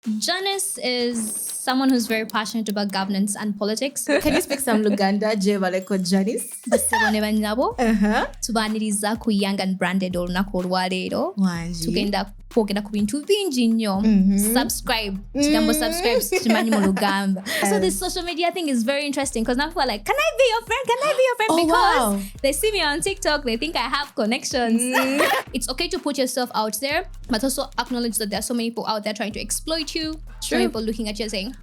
Janice is someone who's very passionate about governance and politics. Can you speak some Luganda? Jebaleko Janice. Bassebone bannyabo tubaaniriza ku young and branded olunaku olwaleero tugenda kwogera ku bintu bingi nnyo. Subscribe kigambo subscribe kimanyi mu Luganda. So this social media thing is very interesting because now people are like, can I be your friend? Can I be your friend? Because they see me on TikTok, they think I have connections. It's okay to put yourself out there, but also acknowledge that there are so many people out there trying to exploit you. So many people looking at you and saying,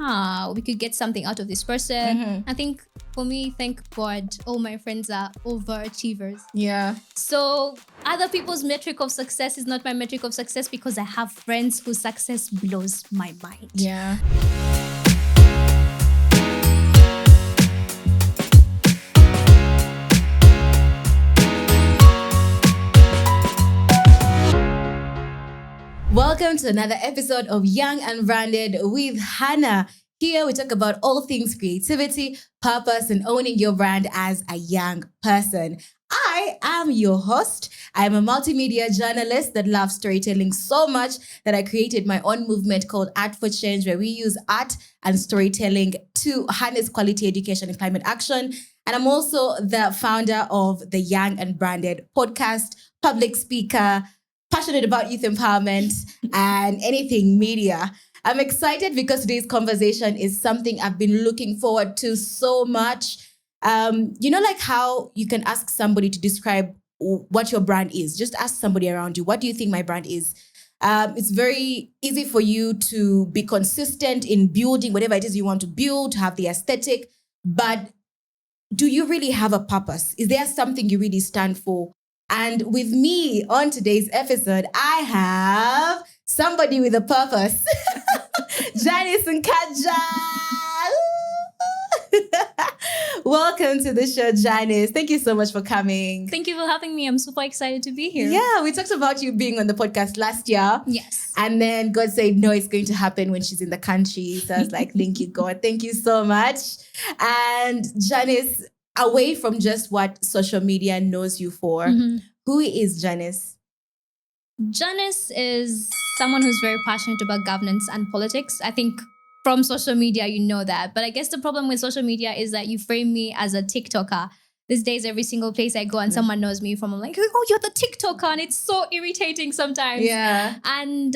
we could get something out of this person. I think for me, thank God, all my friends are overachievers. Yeah. So other people's metric of success is not my metric of success because I have friends whose success blows my mind. Yeah. Welcome to another episode of Young and Branded with Hannah. Here we talk about all things creativity, purpose, and owning your brand as a young person. I am your host. I'm a multimedia journalist that loves storytelling so much that I created my own movement called Art for Change, where we use art and storytelling to harness quality education and climate action. And I'm also the founder of the Young and Branded podcast, public speaker, passionate about youth empowerment and anything media. I'm excited because today's conversation is something I've been looking forward to so much. Like how you can ask somebody to describe what your brand is. Just ask somebody around you, what do you think my brand is? It's very easy for you to be consistent in building whatever it is you want to build, to have the aesthetic. But do you really have a purpose? Is there something you really stand for? And with me on today's episode, I have somebody with a purpose. Janice Nkajja. Welcome to the show, Janice. Thank you so much for coming. Thank you for having me. I'm super excited to be here. Yeah, we talked about you being on the podcast last year. Yes. And then God said, no, it's going to happen when she's in the country. So I was like, thank you, God. Thank you so much. And Janice, away from just what social media knows you for, who is Janice? Janice is someone who's very passionate about governance and politics. I think from social media, you know that. But I guess the problem with social media is that you frame me as a TikToker. These days, every single place I go and someone knows me from, I'm like, oh, you're the TikToker. And it's so irritating sometimes. Yeah. And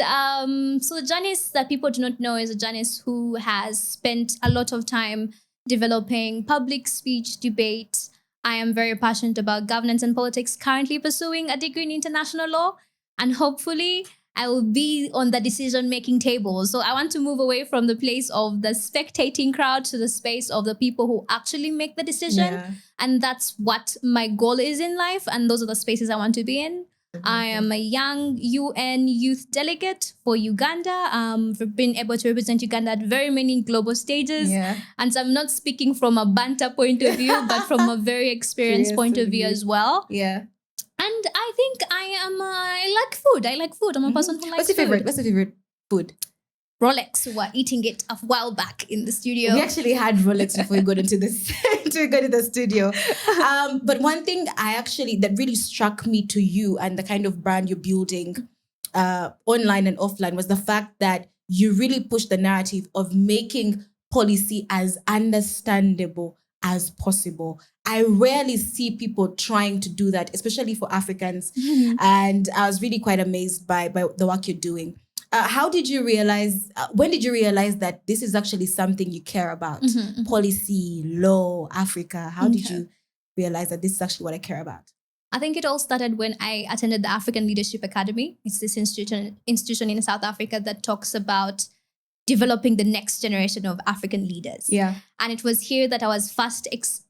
so the Janice that people do not know is a Janice who has spent a lot of time developing public speech debate. I am very passionate about governance and politics, currently pursuing a degree in international law. And hopefully I will be on the decision-making table. So I want to move away from the place of the spectating crowd to the space of the people who actually make the decision. Yeah. And that's what my goal is in life. And those are the spaces I want to be in. I am a young UN youth delegate for Uganda. I've been able to represent Uganda at very many global stages. Yeah. And so I'm not speaking from a banter point of view, but from a very experienced point of view as well. Yeah. And I think I like food. I like food. I'm a person who likes food. What's your favorite food? Rolex. We were eating it a while back in the studio. We actually had Rolex before we got into this to go to the studio. But one thing that really struck me to you and the kind of brand you're building online and offline was the fact that you really push the narrative of making policy as understandable as possible. I rarely see people trying to do that, especially for Africans. And I was really quite amazed by the work you're doing. When did you realize that this is actually something you care about? Policy, law, Africa. How did you realize that this is actually what I care about? I think it all started when I attended the African Leadership Academy. It's this institution in South Africa that talks about developing the next generation of African leaders. Yeah. And it was here that I was first,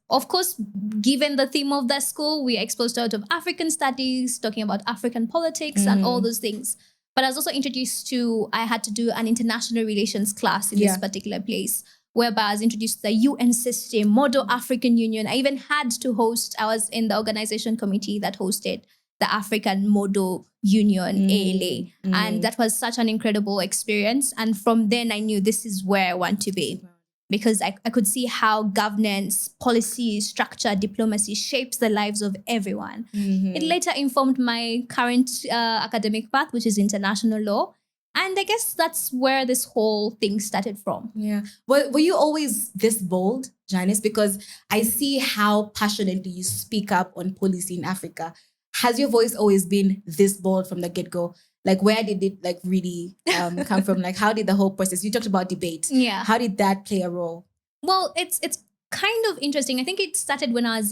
of course, given the theme of the school, we are exposed to a lot of African studies, talking about African politics and all those things. But I was also introduced to, I had to do an international relations class in this particular place, whereby I was introduced to the UN system, Model African Union. I even had to I was in the organization committee that hosted the African Model Union, ALA. And that was such an incredible experience. And from then I knew this is where I want to be. Because I could see how governance, policy, structure, diplomacy shapes the lives of everyone. It later informed my current academic path, which is international law. And I guess that's where this whole thing started from. Yeah. Were you always this bold, Janice? Because I see how passionately you speak up on policy in Africa. Has your voice always been this bold from the get-go? Like, where did it like really come from? Like, how did the whole process? You talked about debate. Yeah. How did that play a role? Well, it's kind of interesting. I think it started when I was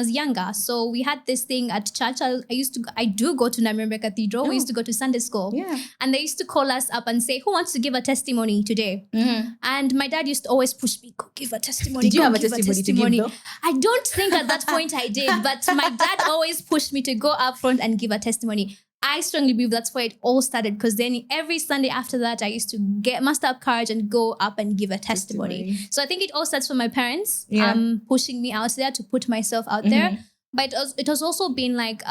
younger. So we had this thing at church. I do go to Namembe Cathedral. We used to go to Sunday school. Yeah. And they used to call us up and say, who wants to give a testimony today? Mm-hmm. And my dad used to always push me, go give a testimony. Did you have a testimony to give though? I don't think at that point I did, but my dad always pushed me to go up front and give a testimony. I strongly believe that's where it all started, because then every Sunday after that, I used to muster up courage and go up and give a testimony. So I think it all starts from my parents pushing me out there to put myself out there. But it has also been like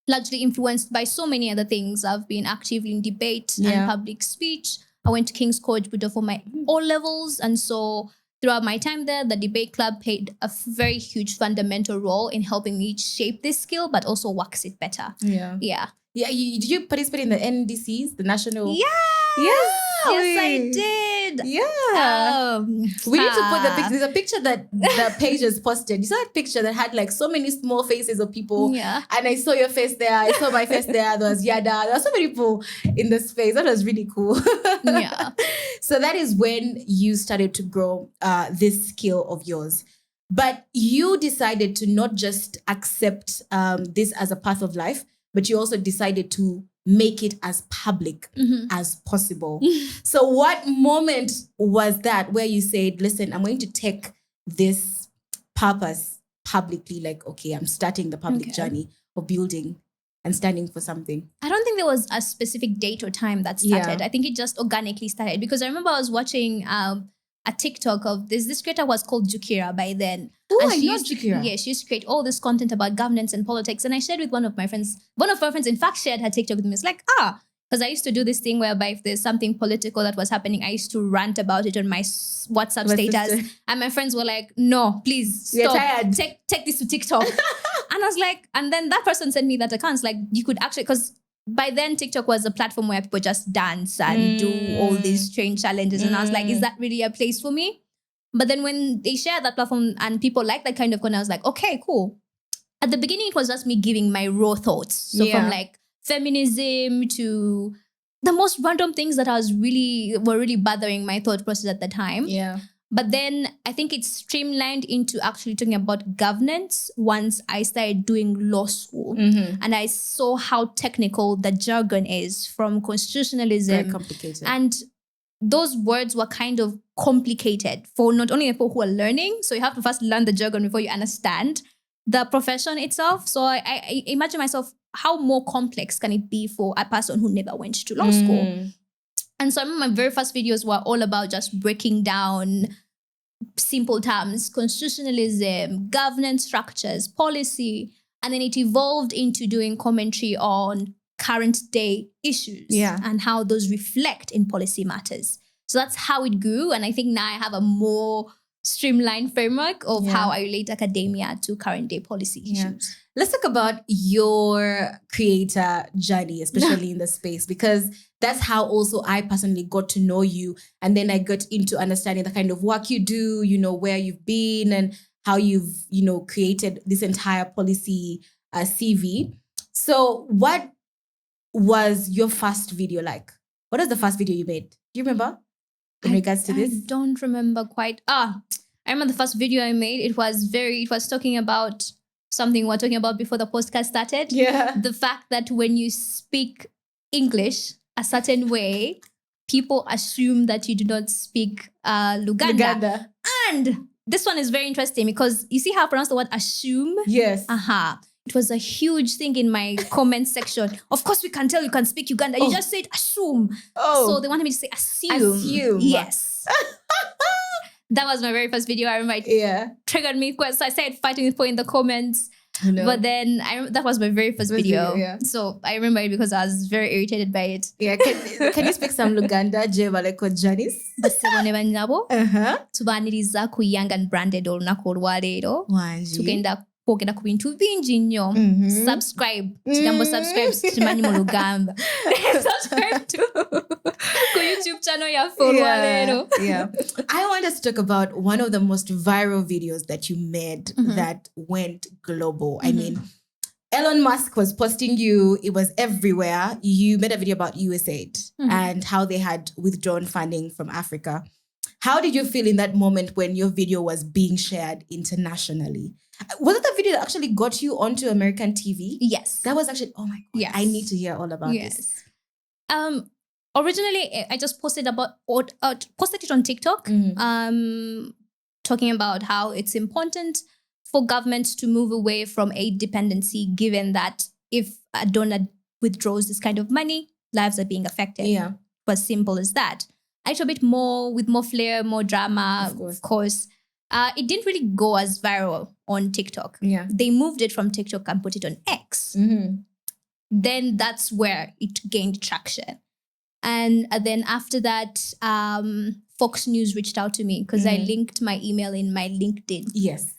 largely influenced by so many other things. I've been active in debate and public speech. I went to King's College Budhealth for my O-levels. And so throughout my time there, the debate club played a very huge fundamental role in helping me shape this skill, but also wax it better. Yeah. Did you participate in the NDCs, the national? Yes, I did. Yeah. We need to put the picture. There's a picture that the page has posted. You saw that picture that had like so many small faces of people. Yeah. And I saw your face there. I saw my face there. There was Yada. There were so many people in the space. That was really cool. Yeah. So that is when you started to grow this skill of yours. But you decided to not just accept this as a path of life, but you also decided to make it as public as possible. So what moment was that where you said, listen, I'm going to take this purpose publicly, like, okay, I'm starting the public journey of building and standing for something? I don't think there was a specific date or time that started. I think it just organically started, because I remember I was watching a TikTok of this creator was called Jukira by then. Oh, I know Jukira. Yeah, she used to create all this content about governance and politics. And I shared with one of my friends. One of her friends, in fact, shared her TikTok with me. It's like, because I used to do this thing whereby if there's something political that was happening, I used to rant about it on my WhatsApp status. And my friends were like, no, please stop. Take this to TikTok. And I was like, and then that person sent me that account. It's like, you could actually, because by then TikTok was a platform where people just dance and do all these strange challenges. And I was like, is that really a place for me? But then when they shared that platform and people like that kind of content, I was like, okay, cool. At the beginning, it was just me giving my raw thoughts. So from like feminism to the most random things that were really bothering my thought process at the time. Yeah. But then I think it's streamlined into actually talking about governance once I started doing law school. And I saw how technical the jargon is from constitutionalism. Very complicated. And those words were kind of complicated for not only people who are learning. So you have to first learn the jargon before you understand the profession itself. So I imagine myself, how more complex can it be for a person who never went to law school? And so I remember my very first videos were all about just breaking down simple terms, constitutionalism, governance structures, policy. And then it evolved into doing commentary on current day issues and how those reflect in policy matters. So that's how it grew. And I think now I have a more streamlined framework of how I relate academia to current day policy issues. Let's talk about your creator journey, especially in the space, because that's how also I personally got to know you. And then I got into understanding the kind of work you do, you know, where you've been and how you've, you know, created this entire policy CV. So what was your first video like? What was the first video you made? Do you remember in regards to this? I don't remember quite. I remember the first video I made. It was talking about something we were talking about before the podcast started. Yeah. The fact that when you speak English a certain way, people assume that you do not speak Luganda. And this one is very interesting because you see how I pronounce the word assume? Yes. It was a huge thing in my comment section. Of course, we can tell you can speak Uganda. You just said assume. So they wanted me to say assume. Assume. Yes. That was my very first video. I remember it triggered me because I started fighting with people in the comments. No. But then that was my very first video. So I remember it because I was very irritated by it. Yeah, can you speak some Luganda? Jevaleko Janice. Basebone banyabo. Tubaniriza ku young and branded olunaku olwaleero. Tugenda kwogera ku bintu bingi nnyo. Subscribe kigambo subscribe kimanyi mu Luganda. Subscribe to ku YouTube channel ya Folwalero. Yeah. I want us to talk about one of the most viral videos that you made that went global. I mean, Elon Musk was posting you. It was everywhere. You made a video about USAID and how they had withdrawn funding from Africa. How did you feel in that moment when your video was being shared internationally? Was it the video that actually got you onto American TV? Yes. That was actually, oh my God. Yes. I need to hear all about this. Originally, I just posted it on TikTok, talking about how it's important for governments to move away from aid dependency, given that if a donor withdraws this kind of money, lives are being affected. Yeah. It was simple as that. A little bit more, with more flair, more drama, of course. It didn't really go as viral on TikTok. Yeah. They moved it from TikTok and put it on X. Then that's where it gained traction. And then after that, Fox News reached out to me because I linked my email in my LinkedIn. Yes.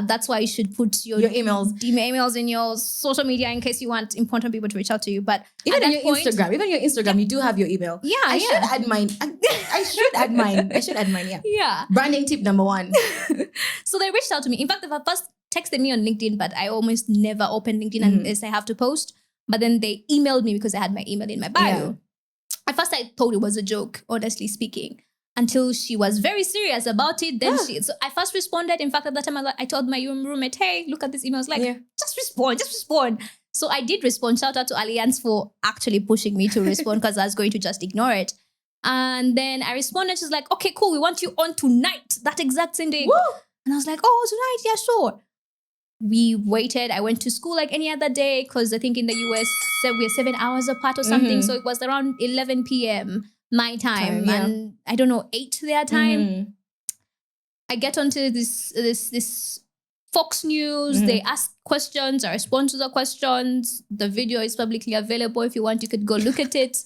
That's why you should put your emails in your social media in case you want important people to reach out to you. But even your Instagram, you do have your email. Yeah, I should add mine. I should add mine. Yeah. Yeah. Branding tip number 1. So they reached out to me. In fact, they first texted me on LinkedIn, but I almost never open LinkedIn unless I have to post. But then they emailed me because I had my email in my bio. Yeah. At first, I thought it was a joke, honestly speaking, until she was very serious about it. Then so I first responded. In fact, at that time, I told my roommate, hey, look at this email. I was like, just respond. So I did respond. Shout out to Alliance for actually pushing me to respond because I was going to just ignore it. And then I responded. She's like, okay, cool. We want you on tonight. That exact same day. Woo! And I was like, oh, tonight? Yeah, sure. We waited. I went to school like any other day because I think in the US, we're 7 hours apart or something. So it was around 11 p.m. my time and I don't know, 8 their time. I get onto this Fox News. They ask questions. I respond to the questions. The video is publicly available. If you want, you could go look at it.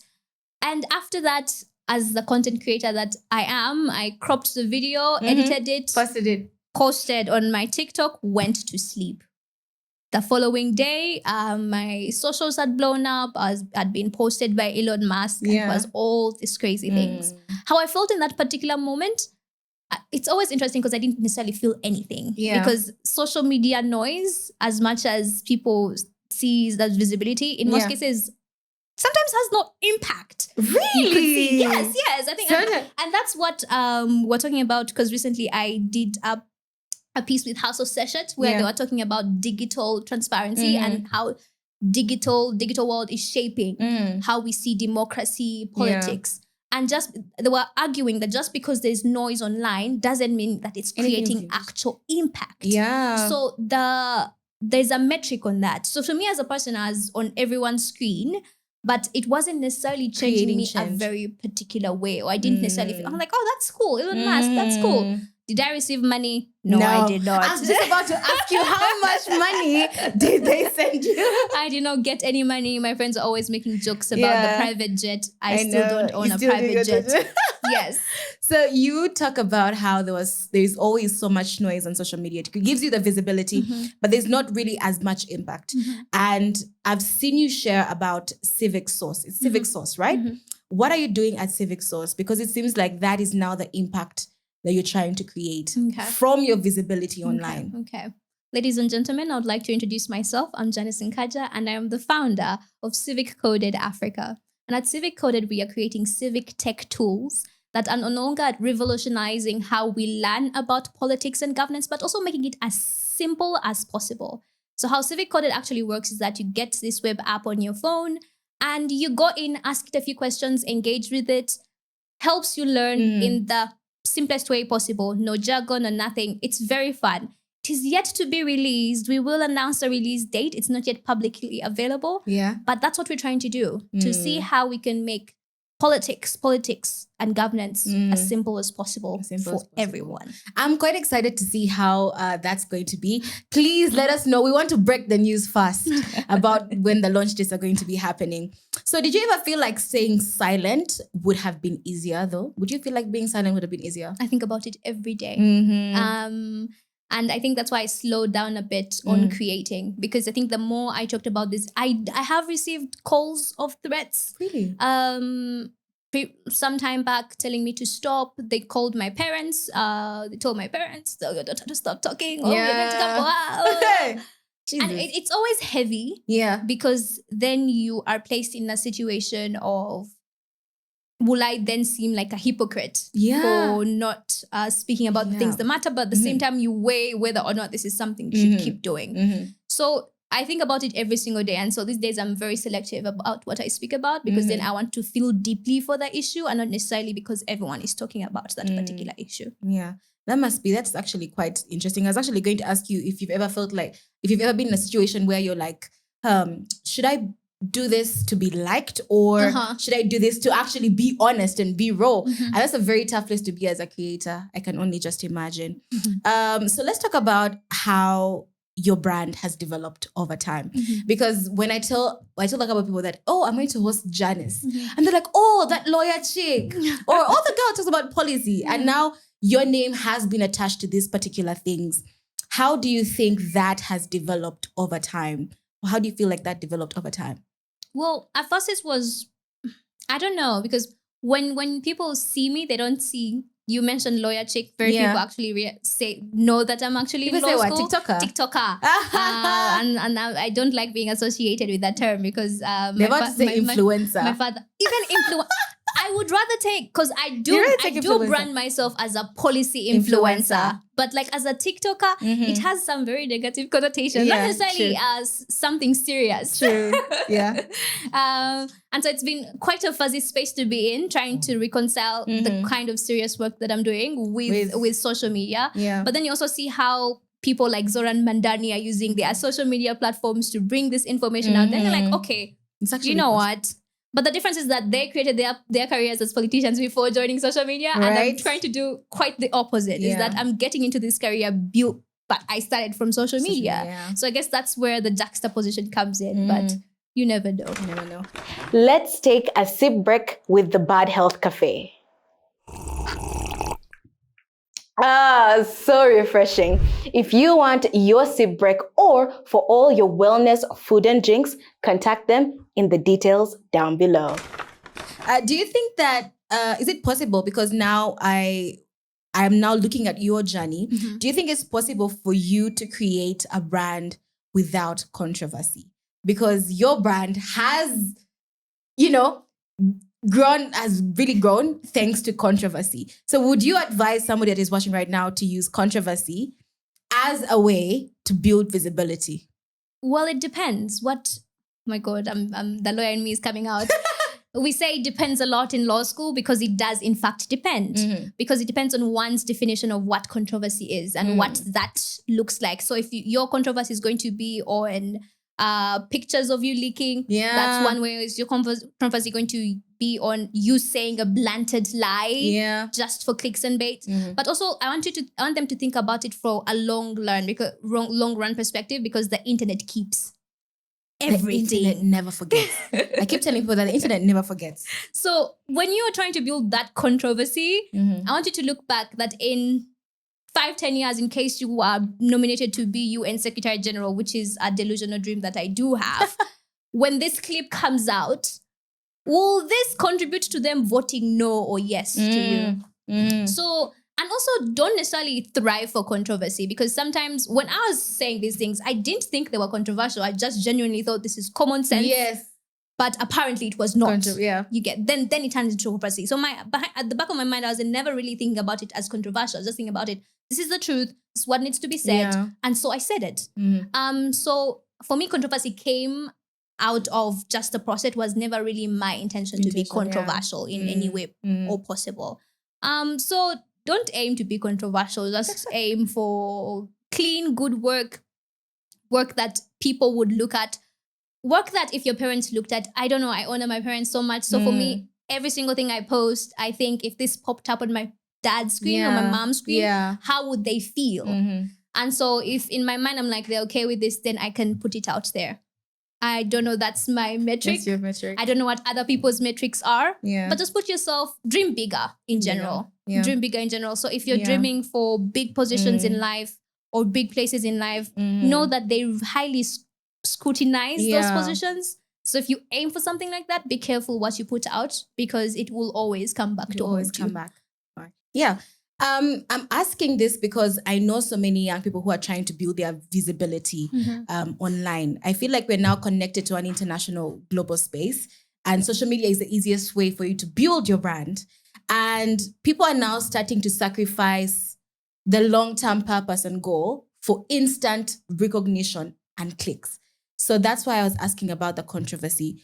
And after that, as the content creator that I am, I cropped the video, edited it, posted on my TikTok, went to sleep. The following day, my socials had blown up. Had been posted by Elon Musk. It was all these crazy things. How I felt in that particular moment, it's always interesting because I didn't necessarily feel anything. Because social media noise, as much as people see that visibility, in most cases, sometimes has no impact. Really? You could see. Yes. I think, and that's what we're talking about because recently I did a piece with House of Sessions where they were talking about digital transparency and how digital world is shaping how we see democracy, politics. And they were arguing that just because there's noise online doesn't mean that it's creating actual impact. Yeah. So there's a metric on that. So for me as a person, I was on everyone's screen, but it wasn't necessarily changing me a very particular way, or I didn't necessarily feel, I'm like, oh, that's cool. Elon Musk, that's cool. Did I receive money? No, I did not. I was just about to ask you, how much money did they send you? I did not get any money. My friends are always making jokes about the private jet. I still don't own a private jet. Yes. So you talk about how there's always so much noise on social media. It gives you the visibility, but there's not really as much impact. And I've seen you share about Civic Source. It's Civic Source, right? What are you doing at Civic Source? Because it seems like that is now the impact that you're trying to create from your visibility online. Okay. Ladies and gentlemen, I would like to introduce myself. I'm Janice Nkajja, and I am the founder of Civic Coded Africa. And at Civic Coded, we are creating civic tech tools that are no longer revolutionizing how we learn about politics and governance, but also making it as simple as possible. So how Civic Coded actually works is that you get this web app on your phone and you go in, ask it a few questions, engage with it, helps you learn in the simplest way possible. No jargon or nothing. It's very fun. It is yet to be released. We will announce a release date. It's not yet publicly available. But that's what we're trying to do, to see how we can make politics and governance as simple as possible for everyone. I'm quite excited to see how that's going to be. Please let us know. We want to break the news fast about when the launch dates are going to be happening. So did you ever feel like staying silent would have been easier though? Would you feel like being silent would have been easier? I think about it every day. And I think that's why I slowed down a bit on creating, because I think the more I talked about this, I have received calls of threats. Really? Some time back telling me to stop. They called my parents. They told my parents, "Oh, your daughter to stop talking. Oh, you're going to come go out." And it's always heavy. Yeah. Because then you are placed in a situation of, will I then seem like a hypocrite for not speaking about the things that matter, but at the same time you weigh whether or not this is something you should keep doing. So I think about it every single day. And so these days I'm very selective about what I speak about, because then I want to feel deeply for the issue and not necessarily because everyone is talking about that particular issue. Yeah. That's actually quite interesting. I was actually going to ask you if you've ever been in a situation where you're like, should I do this to be liked, or should I do this to actually be honest and be raw? And that's a very tough place to be as a creator. I can only just imagine. So let's talk about how your brand has developed over time. Because when I tell a couple of people that, oh, I'm going to host Janice, and they're like, oh, that lawyer chick, or oh, the girl talks about policy, and now your name has been attached to these particular things. How do you think that has developed over time? Or how do you feel like that developed over time? Well, at first it was, I don't know, because when people see me, they don't see, you mentioned lawyer chick, very people actually know that I'm actually people in law say school. TikToker. And I don't like being associated with that term, because they're about to say influencer. My father, even influencer. I would rather take, because I do brand myself as a policy influencer. But like as a TikToker, it has some very negative connotations, not necessarily as something serious. True. Yeah. And so it's been quite a fuzzy space to be in, trying to reconcile the kind of serious work that I'm doing with social media. Yeah. But then you also see how people like Zoran Mandani are using their social media platforms to bring this information out. Then you're like, okay, you know what? But the difference is that they created their careers as politicians before joining social media. And I'm trying to do quite the opposite, is that I'm getting into this career built, but I started from social media. So I guess that's where the juxtaposition comes in, but you never know. You never know. Let's take a sip break with the Budhealth Cafe. So refreshing. If you want your sip break or for all your wellness food and drinks, contact them in the details down below. Do you think that, is it possible, because now I am now looking at your journey, do you think it's possible for you to create a brand without controversy? Because your brand has, has really grown thanks to controversy. So would you advise somebody that is watching right now to use controversy as a way to build visibility? Well, it depends. My God, the lawyer in me is coming out. We say it depends a lot in law school, because it does in fact depend. Because it depends on one's definition of what controversy is and what that looks like. So if your controversy is going to be on pictures of you leaking, that's one way. Is your controversy going to be on you saying a blunted lie just for clicks and bait? But also I want them to think about it for a long run perspective, because the internet keeps everything. The internet never forgets. I keep telling people that the internet never forgets. So when you are trying to build that controversy, I want you to look back that in 5-10 years, in case you are nominated to be UN Secretary General, which is a delusional dream that I do have, when this clip comes out, will this contribute to them voting no or yes to you? So, and also don't necessarily thrive for controversy, because sometimes when I was saying these things, I didn't think they were controversial. I just genuinely thought this is common sense. Yes. But apparently it was not. You get then it turns into controversy. So at the back of my mind, I was never really thinking about it as controversial. I was just thinking about it. This is the truth. This is what needs to be said. And so I said it. So for me, controversy came out of just the process. It was never really my intention to be controversial in any way or possible. So don't aim to be controversial. Just aim for clean, good work that people would look at. Work that if your parents looked at, I don't know, I honor my parents so much. So for me, every single thing I post, I think if this popped up on my dad's screen or my mom's screen, how would they feel? And so if in my mind I'm like, they're okay with this, then I can put it out there. I don't know, that's my metric. That's your metric. I don't know what other people's metrics are. But just put yourself, dream bigger in general. Dream bigger in general. So if you're dreaming for big positions in life, or big places in life, know that they highly scrutinize those positions. So if you aim for something like that, be careful what you put out, because it will always come back to haunt you. Yeah. I'm asking this because I know so many young people who are trying to build their visibility online. I feel like we're now connected to an international global space, and social media is the easiest way for you to build your brand. And people are now starting to sacrifice the long-term purpose and goal for instant recognition and clicks. So that's why I was asking about the controversy.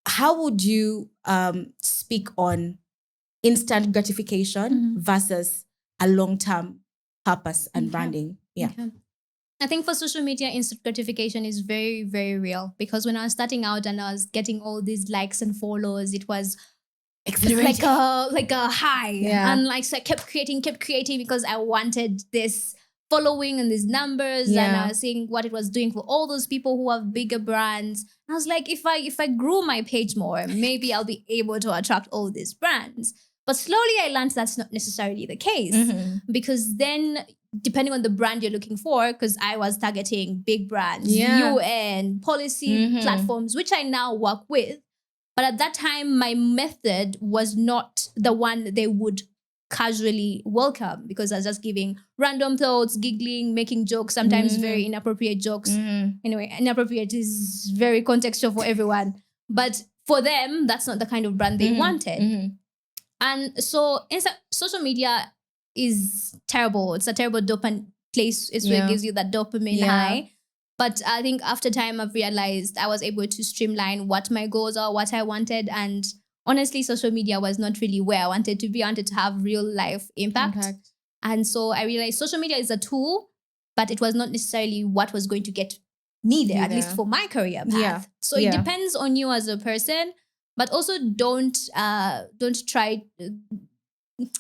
How would you speak on instant gratification versus a long-term purpose and branding? Yeah. Okay. I think for social media, instant gratification is very, very real, because when I was starting out and I was getting all these likes and follows, it was like a high. And like, so I kept creating because I wanted this following and these numbers, and I was seeing what it was doing for all those people who have bigger brands. And I was like, if I grew my page more, maybe I'll be able to attract all these brands. But slowly I learned that's not necessarily the case, because then depending on the brand you're looking for, because I was targeting big brands, UN, policy platforms, which I now work with. But at that time, my method was not the one they would casually welcome, because I was just giving random thoughts, giggling, making jokes, sometimes very inappropriate jokes. Anyway, inappropriate is very contextual for everyone. But for them, that's not the kind of brand they wanted. And so social media is terrible. It's a terrible dopamine place. It's where it gives you that dopamine high. But I think after time, I've realized I was able to streamline what my goals are, what I wanted. And honestly, social media was not really where I wanted to be. I wanted to have real life impact. And so I realized social media is a tool, but it was not necessarily what was going to get me there, at least for my career path. So it depends on you as a person, but also don't try.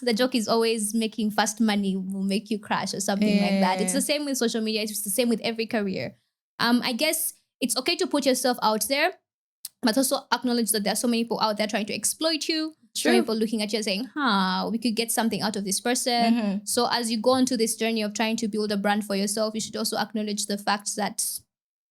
The joke is always making fast money will make you crash or something like that. It's the same with social media. It's the same with every career. I guess it's okay to put yourself out there, but also acknowledge that there are so many people out there trying to exploit you. So people looking at you and saying, we could get something out of this person. So as you go on to this journey of trying to build a brand for yourself, you should also acknowledge the fact that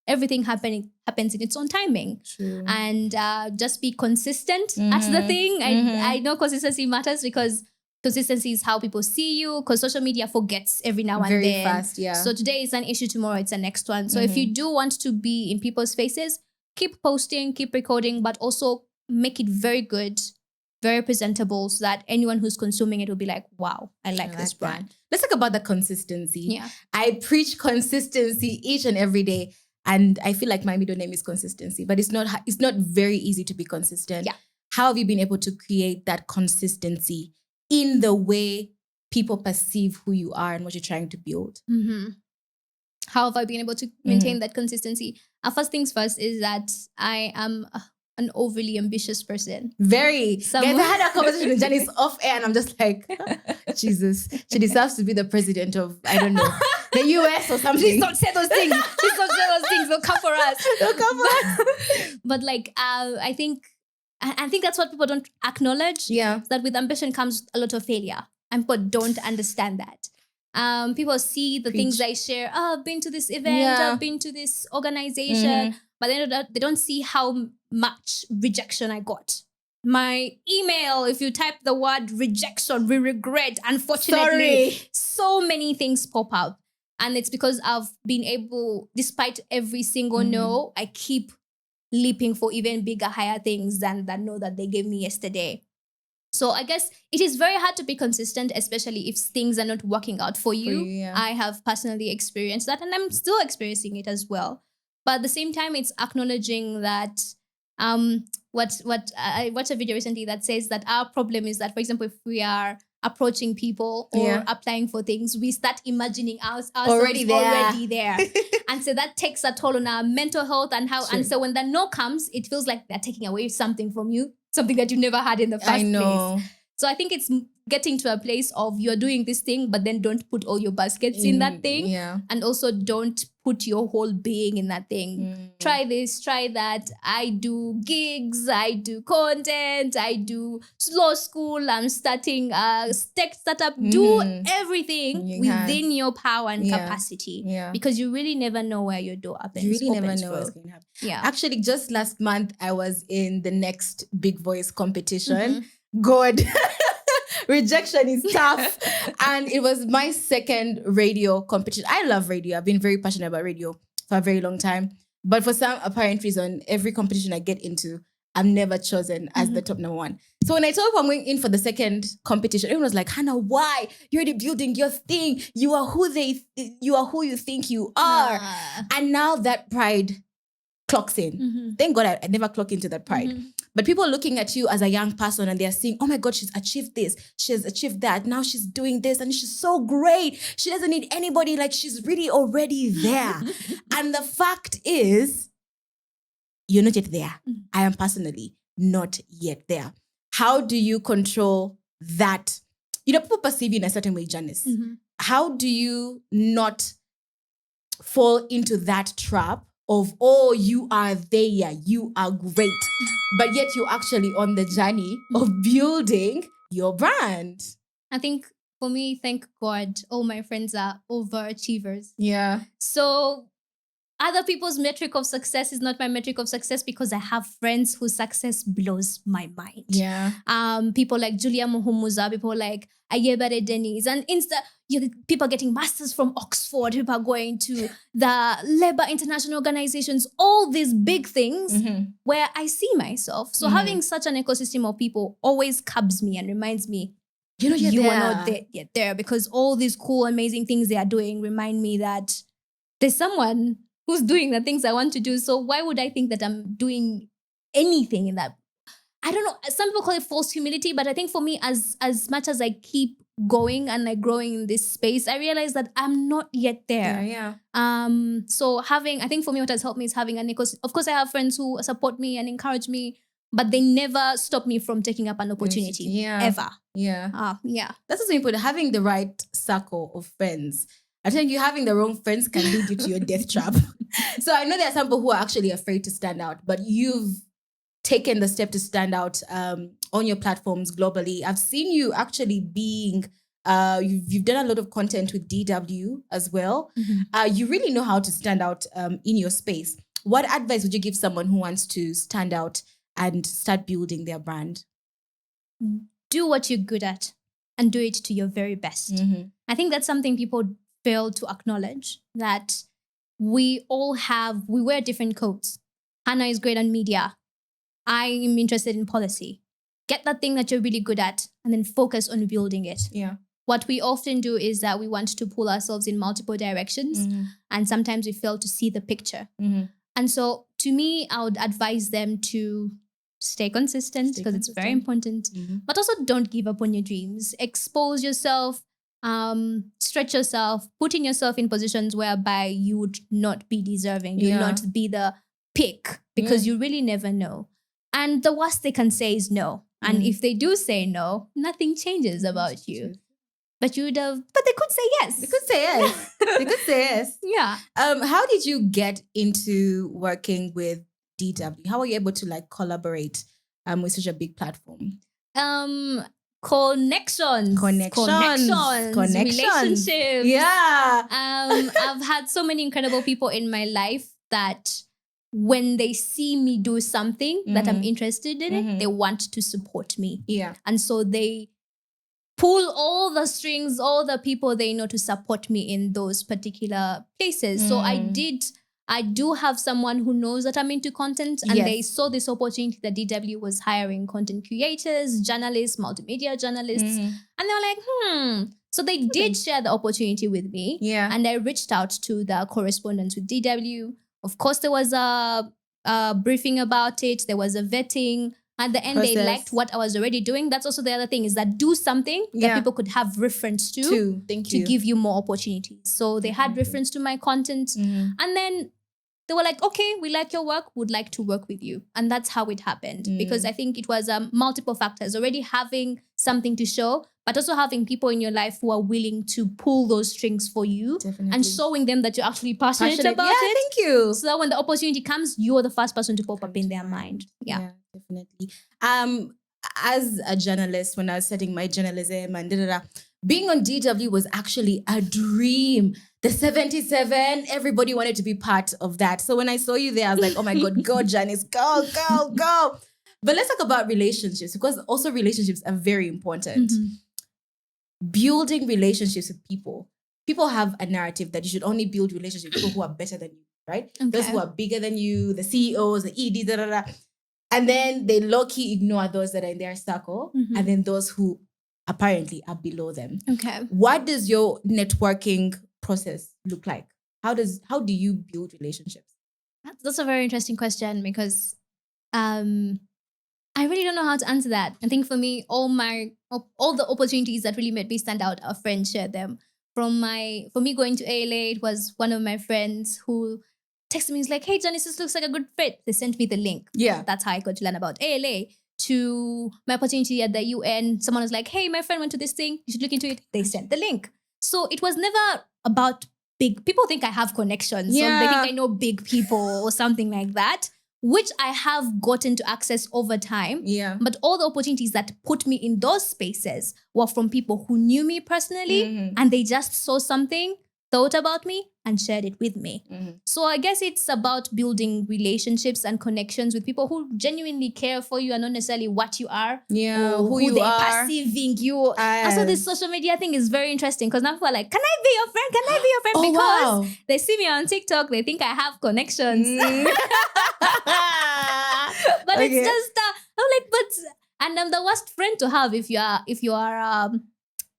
everything happens in its own timing. And just be consistent. That's the thing. I know consistency matters, because consistency is how people see you, because social media forgets every now and then. Very fast, So today is an issue, tomorrow it's the next one. So if you do want to be in people's faces, keep posting, keep recording, but also make it very good, very presentable, so that anyone who's consuming it will be like, wow, I like this brand. Let's talk about the consistency. I preach consistency each and every day. And I feel like my middle name is consistency, but it's not very easy to be consistent. How have you been able to create that consistency in the way people perceive who you are and what you're trying to build? How have I been able to maintain that consistency? First things first is that I am an overly ambitious person. Very. Guys, I had a conversation with Janice off air, and I'm just like, Jesus, she deserves to be the president of, I don't know, the US or something. Please don't say those things. They'll come for us. But like, I think that's what people don't acknowledge. That with ambition comes a lot of failure, and people don't understand that. People see the things I share. I've been to this event. I've been to this organization. But they don't see how much rejection I got. My email, if you type the word rejection, we regret, unfortunately, so many things pop up. And it's because I've been able, despite every single no, I keep leaping for even bigger, higher things than that no that they gave me yesterday. So I guess it is very hard to be consistent, especially if things are not working out for you. I have personally experienced that, and I'm still experiencing it as well. But at the same time, it's acknowledging that I watched a video recently that says that our problem is that, for example, if we are approaching people or applying for things, we start imagining ourselves already there. And so that takes a toll on our mental health and so when that no comes, it feels like they're taking away something from you, something that you never had in the first place. So I think it's getting to a place of you're doing this thing, but then don't put all your baskets in that thing. Yeah. And also don't put your whole being in that thing. Try this, try that. I do gigs, I do content, I do law school, I'm starting a tech startup. Do everything within your power and capacity. Yeah. Because you really never know where your door opens. You really never know what's going to happen. Yeah. Actually, just last month, I was in the next Big Voice competition. God, rejection is tough. And it was my second radio competition. I love radio. I've been very passionate about radio for a very long time. But for some apparent reason, every competition I get into, I'm never chosen as the top number one. So when I told people I'm going in for the second competition, everyone was like, Hannah, why? You're already building your thing. You are who you think you are. And now that pride clocks in. Thank God I never clock into that pride. But people are looking at you as a young person and they're saying, oh my God, she's achieved this. She has achieved that. Now she's doing this and she's so great. She doesn't need anybody. Like she's really already there. And the fact is, you're not yet there. I am personally not yet there. How do you control that? You know, people perceive you in a certain way, Janice. How do you not fall into that trap of, oh, you are there, you are great, but yet you're actually on the journey of building your brand? I think for me, thank God, all my friends are overachievers. Yeah. So other people's metric of success is not my metric of success because I have friends whose success blows my mind. Yeah. People like Julia Muhumuza, people like Ayebare Denise, and people getting masters from Oxford, people are going to the Labour International Organizations, all these big things where I see myself. So having such an ecosystem of people always cabs me and reminds me, you are not yet there, because all these cool, amazing things they are doing remind me that there's someone who's doing the things I want to do. So why would I think that I'm doing anything in that? I don't know. Some people call it false humility, but I think for me, as much as I keep going and like growing in this space, I realize that I'm not yet there. So I think for me, what has helped me is having an ecosystem. Of course, I have friends who support me and encourage me, but they never stop me from taking up an opportunity. Ever. Yeah. That's also important. Having the right circle of friends. I think you having the wrong friends can lead you to your death trap. So I know there are some people who are actually afraid to stand out, but you've taken the step to stand out on your platforms globally. I've seen you actually being, you've done a lot of content with DW as well. You really know how to stand out in your space. What advice would you give someone who wants to stand out and start building their brand? Do what you're good at and do it to your very best. I think that's something people fail to acknowledge, that we wear different coats. Hannah is great on media. I am interested in policy. Get that thing that you're really good at and then focus on building it. What we often do is that we want to pull ourselves in multiple directions and sometimes we fail to see the picture. And so to me, I would advise them to stay consistent because it's very important, but also don't give up on your dreams. Expose yourself, stretch yourself, putting yourself in positions whereby you would not be deserving. You'll not be the pick because you really never know. And the worst they can say is no. And if they do say no, nothing changes about you. But they could say yes. They could say yes. They could say yes. Yeah. How did you get into working with DW? How were you able to like collaborate with such a big platform? Connections, relationships. Yeah. I've had so many incredible people in my life that when they see me do something that I'm interested in it, they want to support me. Yeah. And so they pull all the strings, all the people they know to support me in those particular places. So I do have someone who knows that I'm into content and they saw this opportunity that DW was hiring content creators, journalists, multimedia journalists. And they were like, So they did share the opportunity with me. Yeah. And I reached out to the correspondents with DW. Of course, there was a briefing about it. There was a vetting. At the end, they liked what I was already doing. That's also the other thing, is that do something that people could have reference to give you more opportunities. So they had reference to my content. And then they were like, okay, we like your work, would like to work with you. And that's how it happened. Because I think it was multiple factors, already having something to show, but also having people in your life who are willing to pull those strings for you. Definitely. And showing them that you're actually passionate about it. Thank you. So that when the opportunity comes, you're the first person to pop up in their mind. Yeah, definitely. As a journalist, when I was studying my journalism and being on DW was actually a dream. The 77, everybody wanted to be part of that. So when I saw you there, I was like, oh my God, go Janice, go. But let's talk about relationships, because also relationships are very important. Building relationships with people. People have a narrative that you should only build relationships with people who are better than you, right? Okay. Those who are bigger than you, the CEOs, the EDs, and then they low-key ignore those that are in their circle, and then those who apparently are below them. Okay. What does your networking process look like? How do you build relationships? That's a very interesting question, because I really don't know how to answer that. I think for me, all the opportunities that really made me stand out, our friends shared them. For me going to ALA, it was one of my friends who texted me. He's like, hey, Janice, this looks like a good fit. They sent me the link. Yeah. That's how I got to learn about ALA. To my opportunity at the UN, someone was like, hey, my friend went to this thing. You should look into it. They sent the link. So it was never about big... People think I have connections. Yeah. So they think I know big people or something like that, which I have gotten to access over time. Yeah. But all the opportunities that put me in those spaces were from people who knew me personally, and they just saw something, thought about me, and shared it with me. So I guess it's about building relationships and connections with people who genuinely care for you and not necessarily what you are, or who you are perceiving you. Also, this social media thing is very interesting, because now people are like, can I be your friend? Can I be your friend? Because they see me on TikTok, they think I have connections. But it's just, I'm like, and I'm the worst friend to have if you are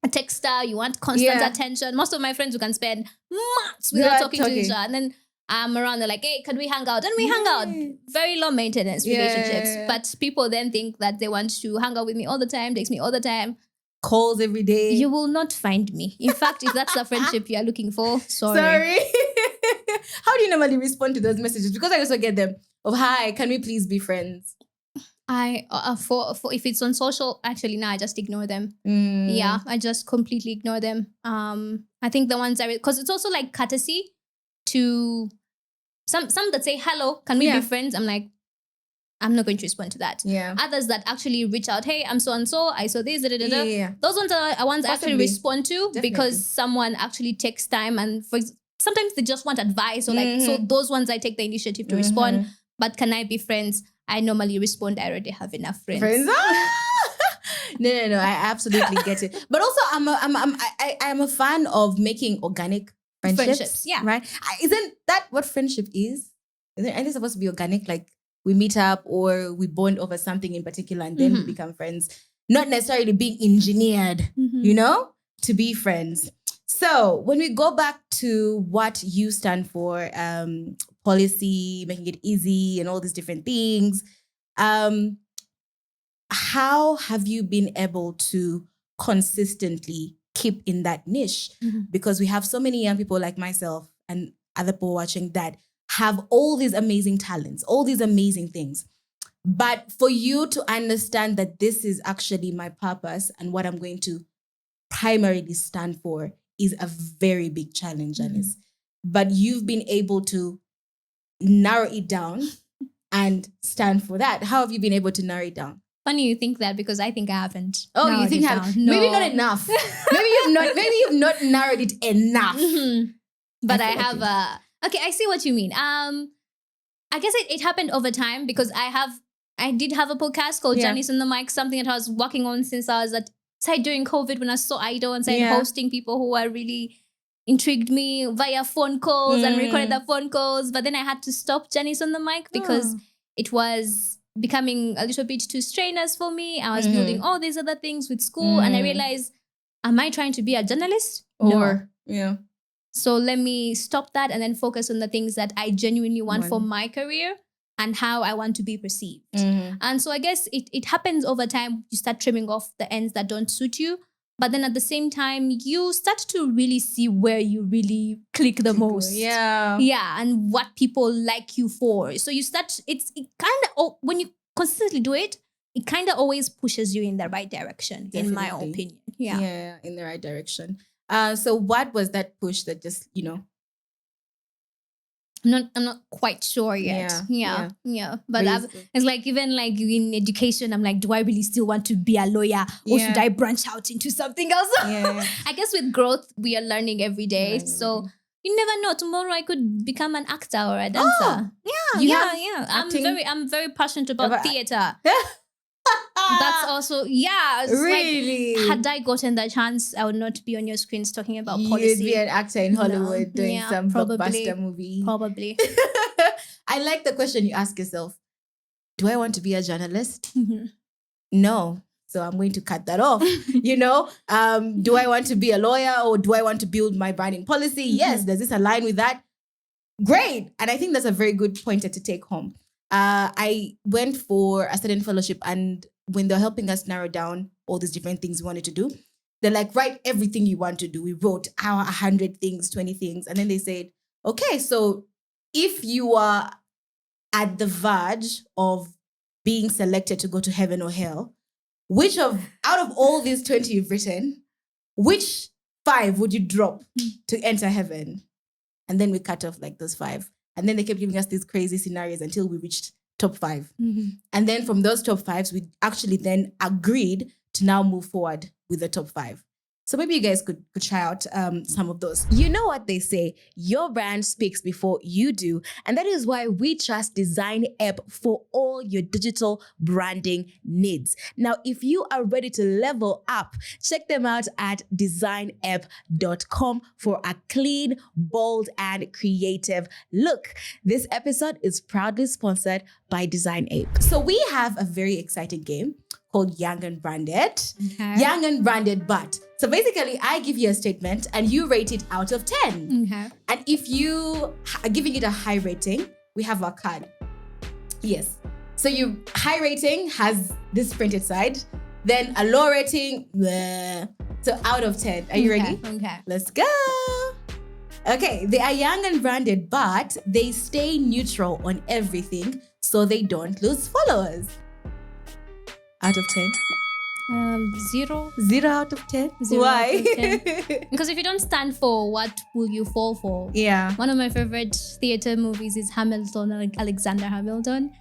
a texter, you want constant attention. Most of my friends who can spend months without talking to each other, and then I'm around, they're like, hey, can we hang out? And we hang out. Very low maintenance relationships. But people then think that they want to hang out with me all the time, text me all the time. Calls every day. You will not find me. In fact, if that's the friendship you're looking for, sorry. How do you normally respond to those messages? Because I also get them of, hi, can we please be friends? For if it's on social, actually now I just ignore them. Yeah, I just completely ignore them. I think the ones because it's also like courtesy to some that say hello, can we be friends? I'm like, I'm not going to respond to that. Yeah. Others that actually reach out, hey, I'm so and so, I saw this, Those ones are ones I actually respond to. Definitely. Because someone actually takes time, and sometimes they just want advice, or like, so those ones I take the initiative to respond. But can I be friends? I normally respond, I already have enough friends. No, I absolutely get it. But also, I'm a fan of making organic friendships. Yeah, right. Isn't that what friendship is? Isn't anything supposed to be organic? Like we meet up or we bond over something in particular, and then we become friends. Not necessarily being engineered, to be friends. So when we go back to what you stand for, policy, making it easy and all these different things, how have you been able to consistently keep in that niche? Because we have so many young people like myself and other people watching that have all these amazing talents, all these amazing things. But for you to understand that this is actually my purpose and what I'm going to primarily stand for is a very big challenge, Janice. But you've been able to narrow it down and stand for that. How have you been able to narrow it down? Funny you think that, because I think I haven't. Oh, you think I have? No. Maybe not enough. maybe you've not narrowed it enough. But I have okay, I see what you mean. I guess it happened over time, because I did have a podcast called Janice on the Mic, something that I was working on since I was started during COVID, when I was so idle, and started hosting people who were really intrigued me via phone calls and recorded the phone calls. But then I had to stop Janice on the Mic because it was becoming a little bit too strenuous for me. I was building all these other things with school, and I realized, am I trying to be a journalist? No. So let me stop that and then focus on the things that I genuinely want for my career and how I want to be perceived. And so I guess it happens over time. You start trimming off the ends that don't suit you. But then at the same time, you start to really see where you really click the most. Yeah. Yeah. And what people like you for. So you start, it kind of, when you consistently do it, it kind of always pushes you in the right direction, Definitely. in my opinion. Yeah. Yeah, in the right direction. So what was that push that just, I'm not quite sure yet. Yeah. But it's like, even like in education, I'm like, do I really still want to be a lawyer, or should I branch out into something else? Yeah. I guess with growth, we are learning every day. So you never know. Tomorrow I could become an actor or a dancer. Oh, yeah. I'm very passionate about theater. That's also, it's really. like, had I gotten the chance, I would not be on your screens talking about policy. You'd be an actor in Hollywood doing some blockbuster movie. Probably. I like the question you ask yourself. Do I want to be a journalist? Mm-hmm. No. So I'm going to cut that off. Do I want to be a lawyer, or do I want to build my branding policy? Mm-hmm. Yes. Does this align with that? Great. And I think that's a very good pointer to take home. I went for a student fellowship, and when they're helping us narrow down all these different things we wanted to do, they're like, write everything you want to do. We wrote 100 things, 20 things. And then they said, okay, so if you are at the verge of being selected to go to heaven or hell, out of all these 20 you've written, which 5 would you drop to enter heaven? And then we cut off like those 5. And then they kept giving us these crazy scenarios until we reached top 5. Mm-hmm. And then from those top 5s, we actually then agreed to now move forward with the top 5. So maybe you guys could try out some of those. You know what they say, your brand speaks before you do. And that is why we trust Dzyn Ape for all your digital branding needs. Now, if you are ready to level up, check them out at dzynape.com for a clean, bold, and creative look. This episode is proudly sponsored by Dzyn Ape. So we have a very exciting game called Young and Branded. Okay. Young and Branded but. So basically, I give you a statement and you rate it out of 10. Okay. And if you are giving it a high rating, we have our card. Yes. So high rating has this printed side, then a low rating, bleh. So out of 10. Are you ready? Okay. Let's go. Okay, they are young and branded, but they stay neutral on everything so they don't lose followers. Out of 10? 0. 0 out of 10? 0 Why? out of 10. Because if you don't stand for, what will you fall for? Yeah. One of my favorite theater movies is Hamilton, Alexander Hamilton.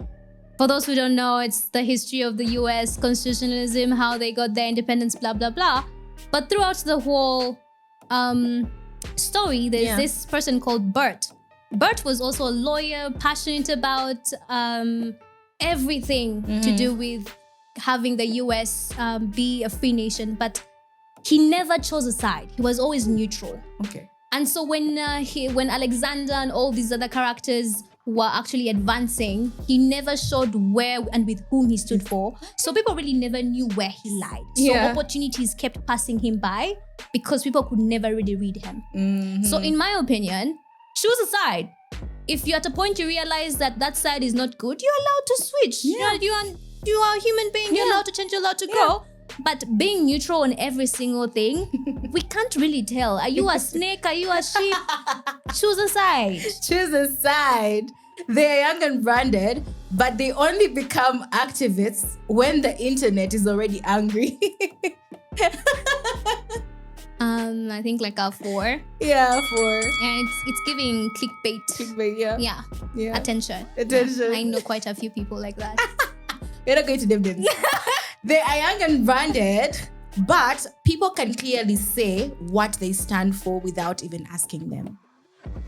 For those who don't know, it's the history of the US, constitutionalism, how they got their independence, blah, blah, blah. But throughout the whole story, there's this person called Bert. Bert was also a lawyer, passionate about everything to do with having the US be a free nation, but he never chose a side. He was always neutral. Okay. And so when Alexander and all these other characters were actually advancing, he never showed where and with whom he stood for. So people really never knew where he lied. So opportunities kept passing him by because people could never really read him. Mm-hmm. So in my opinion, choose a side. If you're at a point you realize that side is not good, you're allowed to switch. Yeah. You are a human being. You're allowed to change. You're allowed to grow. But being neutral on every single thing, we can't really tell. Are you a snake? Are you a sheep? Choose a side. Choose a side. They are young and branded, but they only become activists when the internet is already angry. I think like a 4. Yeah, 4. And it's giving clickbait. Clickbait, yeah. Attention. Attention. I know quite a few people like that. We're not going to name them. They are young and branded, but people can clearly say what they stand for without even asking them.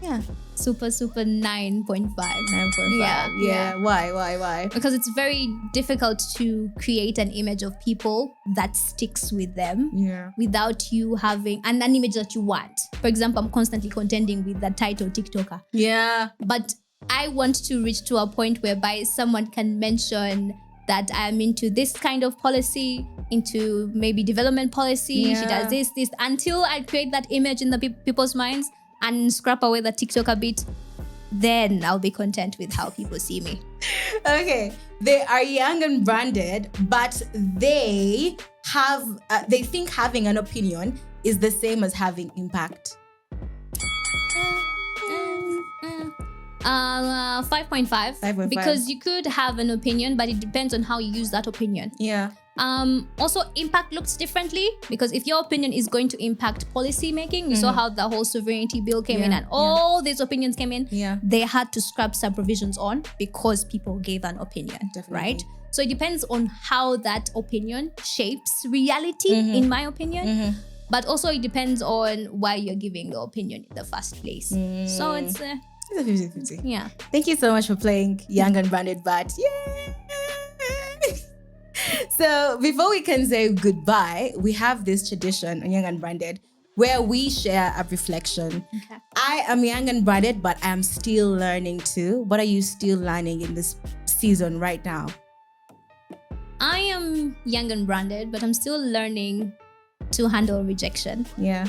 Yeah. Super 9.5. 9.5. Yeah. Why? Because it's very difficult to create an image of people that sticks with them without you having an image that you want. For example, I'm constantly contending with the title TikToker. Yeah. But I want to reach to a point whereby someone can mention that I'm into this kind of policy, into maybe development policy. She does this, until I create that image in the people's minds and scrap away the TikToker bit. then I'll be content with how people see me. Okay, they are young and branded, but they think having an opinion is the same as having impact. 5.5. 5.5. Because you could have an opinion, but it depends on how you use that opinion. Yeah. Also, impact looks differently, because if your opinion is going to impact policy making, we saw how the whole sovereignty bill came in and all these opinions came in. Yeah. They had to scrap some provisions on because people gave an opinion. Definitely. Right? So it depends on how that opinion shapes reality, in my opinion. But also it depends on why you're giving the opinion in the first place. So it's a 50-50. Yeah. Thank you so much for playing Young and Branded, but yay! So before we can say goodbye, we have this tradition on Young and Branded where we share a reflection. Okay. I am young and branded, but I am still learning too. What are you still learning in this season right now? I am young and branded, but I'm still learning to handle rejection. Yeah.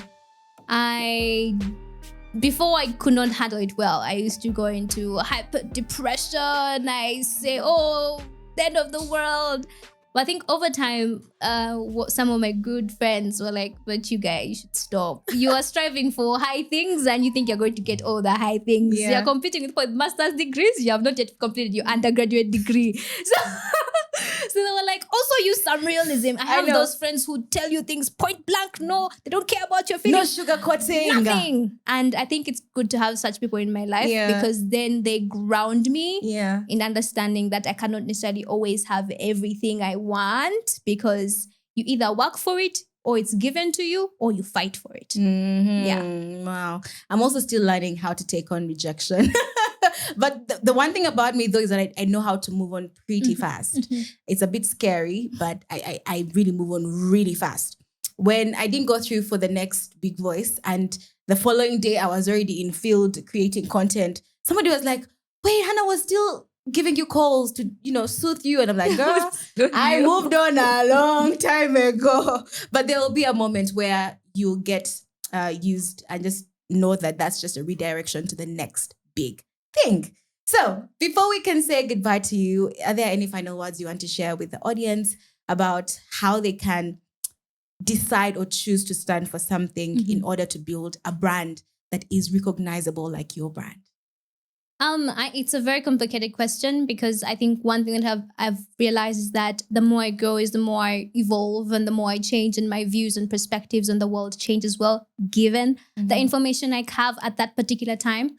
Before I could not handle it well. I used to go into hyper depression. I say, oh, the end of the world. But I think over time, some of my good friends were like, but you guys, you should stop. You are striving for high things and you think you're going to get all the high things. Yeah. You're competing with master's degrees. You have not yet completed your undergraduate degree. So they were like, also use some realism. I have those friends who tell you things point blank. No, they don't care about your feelings. No sugarcoating. Nothing. And I think it's good to have such people in my life because then they ground me in understanding that I cannot necessarily always have everything I want, because you either work for it or it's given to you or you fight for it. Yeah. Wow. I'm also still learning how to take on rejection. But the one thing about me though is that I know how to move on pretty fast. It's a bit scary, but I really move on really fast. When I didn't go through for the next Big Voice and the following day I was already in field creating content, somebody was like, wait, Hannah was still giving you calls to, soothe you. And I'm like, girl, I moved on a long time ago. But there will be a moment where you'll get used, and just know that that's just a redirection to the next big thing. So before we can say goodbye to you, are there any final words you want to share with the audience about how they can decide or choose to stand for something in order to build a brand that is recognizable like your brand? It's a very complicated question, because I think one thing that I've realized is that the more I grow is the more I evolve, and the more I change, and my views and perspectives on the world change as well, given the information I have at that particular time.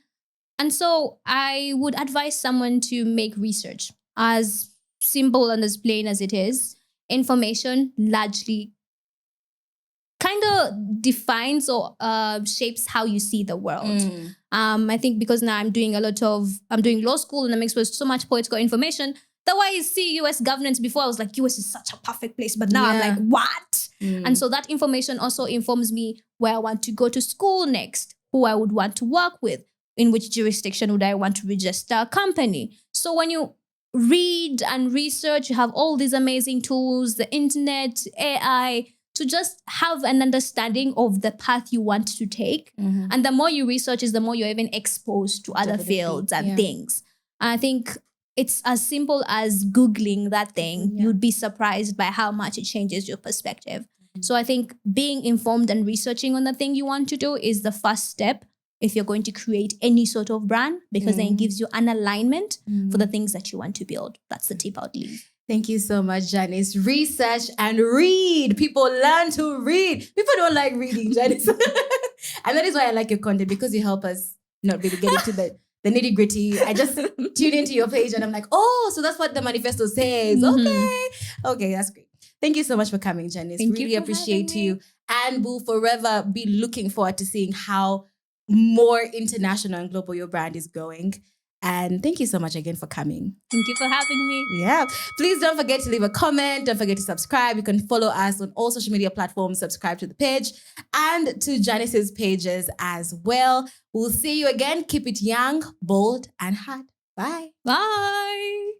And so I would advise someone to make research. As simple and as plain as it is, information largely kind of defines or shapes how you see the world. I think because now I'm doing law school and I'm exposed to so much political information. The way I see US governance before, I was like, US is such a perfect place. But now I'm like, what? And so that information also informs me where I want to go to school next, who I would want to work with, in which jurisdiction would I want to register a company. So when you read and research, you have all these amazing tools, the internet, AI, to just have an understanding of the path you want to take. And the more you research is the more you're even exposed to other fields and things. And I think it's as simple as Googling that thing. You'd be surprised by how much it changes your perspective. So I think being informed and researching on the thing you want to do is the first step if you're going to create any sort of brand, because then it gives you an alignment for the things that you want to build. That's the tip I'd leave. Thank you so much, Janice. Research and read. People learn to read. People don't like reading, Janice. And that is why I like your content, because you help us not really get into the nitty gritty. I just tune into your page and I'm like, oh, so that's what the manifesto says. Okay, that's great. Thank you so much for coming, Janice. Really appreciate you. And we'll forever be looking forward to seeing how more international and global your brand is going. And thank you so much again for coming. Thank you for having me. Yeah. Please don't forget to leave a comment. Don't forget to subscribe. You can follow us on all social media platforms. Subscribe to the page and to Janice's pages as well. We'll see you again. Keep it young, bold, and hot. Bye. Bye.